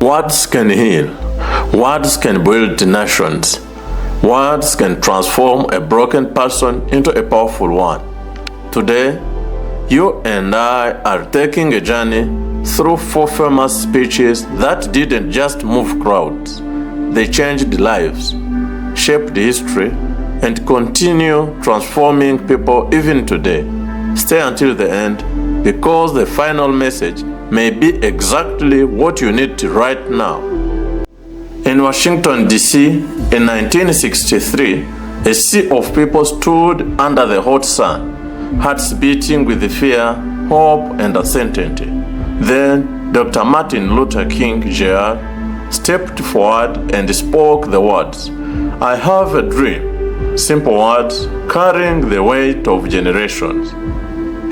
Words can heal. Words can build nations. Words can transform a broken person into a powerful one. Today, you and I are taking a journey through 4 famous speeches that didn't just move crowds. They changed lives, shaped history, and continue transforming people even today. Stay until the end, because the final message may be exactly what you need right now. In Washington, D.C., in 1963, a sea of people stood under the hot sun, hearts beating with fear, hope, and uncertainty. Then, Dr. Martin Luther King Jr. stepped forward and spoke the words, "I have a dream." Simple words carrying the weight of generations.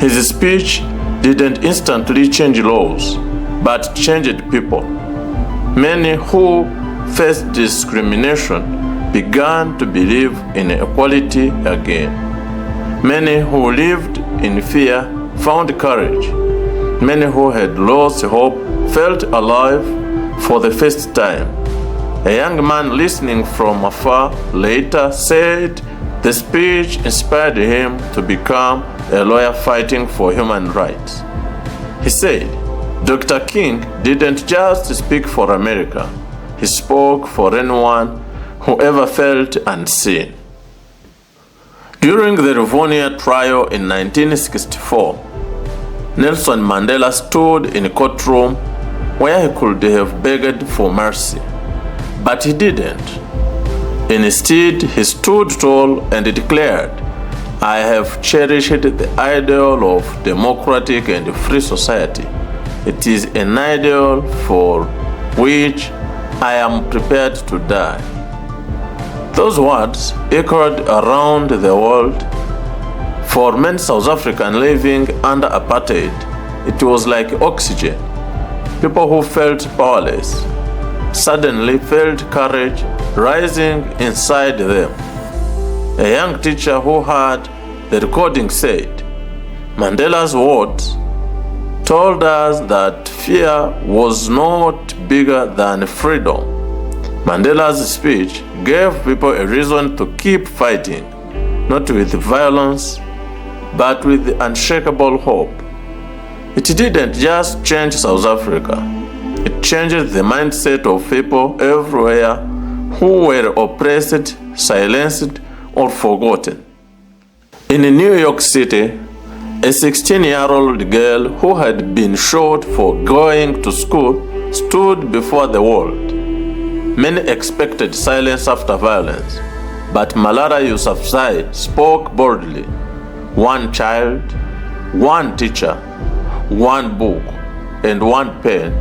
His speech didn't instantly change laws, but changed people. Many who faced discrimination began to believe in equality again. Many who lived in fear found courage. Many who had lost hope felt alive for the first time. A young man listening from afar later said the speech inspired him to become a lawyer fighting for human rights. He said, Dr. King didn't just speak for America. He spoke for anyone who ever felt unseen. During the Rivonia trial in 1964, Nelson Mandela stood in a courtroom where he could have begged for mercy, but he didn't. Instead, he stood tall and declared, "I have cherished the ideal of democratic and free society. It is an ideal for which I am prepared to die." Those words echoed around the world. For many South Africans living under apartheid, it was like oxygen. People who felt powerless suddenly felt courage rising inside them. A young teacher who heard the recording said, "Mandela's words told us that fear was not bigger than freedom." Mandela's speech gave people a reason to keep fighting, not with violence, but with unshakable hope. It didn't just change South Africa. It changed the mindset of people everywhere who were oppressed, silenced, or forgotten. In New York City, a 16-year-old girl who had been shot for going to school stood before the world. Many expected silence after violence, but Malala Yousafzai spoke boldly. One child, one teacher, one book, and one pen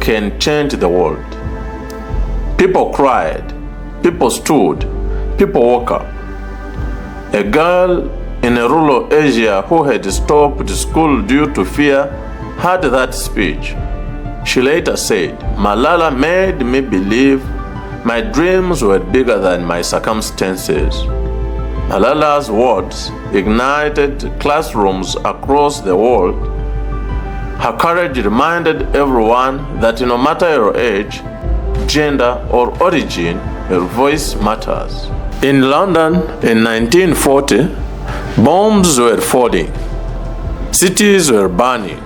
can change the world. People cried, people stood, people woke up. A girl in a rural Asia who had stopped school due to fear heard that speech. She later said, "Malala made me believe my dreams were bigger than my circumstances." Malala's words ignited classrooms across the world. Her courage reminded everyone that no matter your age, gender, or origin, your voice matters. In London in 1940, bombs were falling, cities were burning,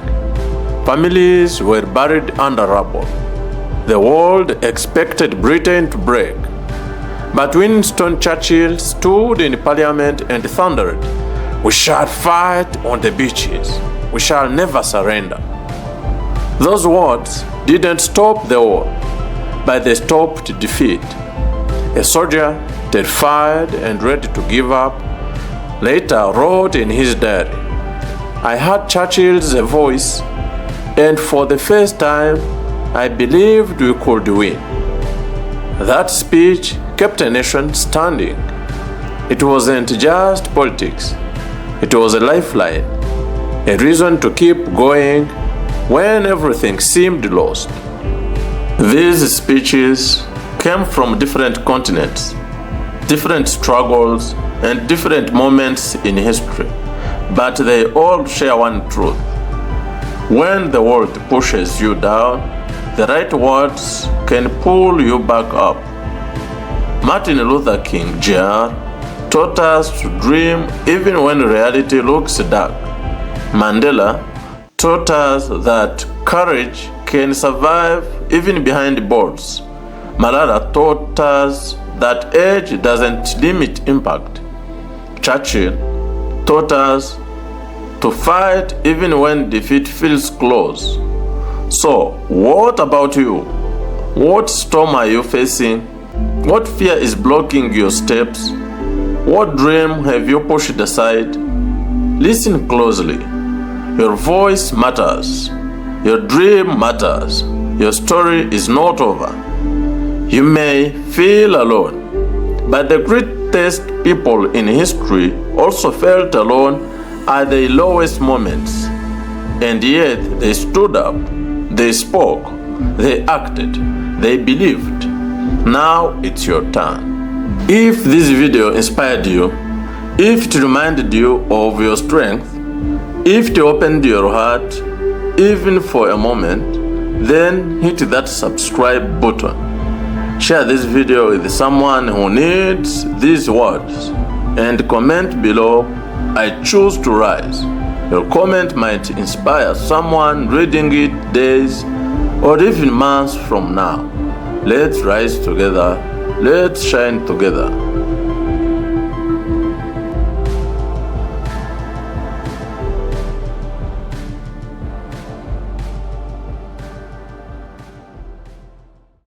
families were buried under rubble. The world expected Britain to break. But Winston Churchill stood in Parliament and thundered, "We shall fight on the beaches. We shall never surrender." Those words didn't stop the war, but they stopped defeat. A soldier, terrified and ready to give up, later wrote in his diary, "I heard Churchill's voice, and for the first time, I believed we could win." That speech kept a nation standing. It wasn't just politics. It was a lifeline, a reason to keep going when everything seemed lost. These speeches came from different continents, different struggles, and different moments in history, but they all share one truth. When the world pushes you down, The right words can pull you back up. Martin Luther King Jr. taught us to dream even when reality looks dark. Mandela taught us that courage can survive even behind bars. Malala taught us that age doesn't limit impact. Churchill taught us to fight even when defeat feels close. So, what about you? What storm are you facing? What fear is blocking your steps? What dream have you pushed aside? Listen closely. Your voice matters. Your dream matters. Your story is not over. You may feel alone, but the greatest people in history also felt alone at their lowest moments. And yet they stood up, they spoke, they acted, they believed. Now it's your turn. If this video inspired you, if it reminded you of your strength, if it opened your heart, even for a moment, then hit that subscribe button. Share this video with someone who needs these words and comment below, I choose to rise. Your comment might inspire someone reading it days or even months from now. Let's rise together. Let's shine together.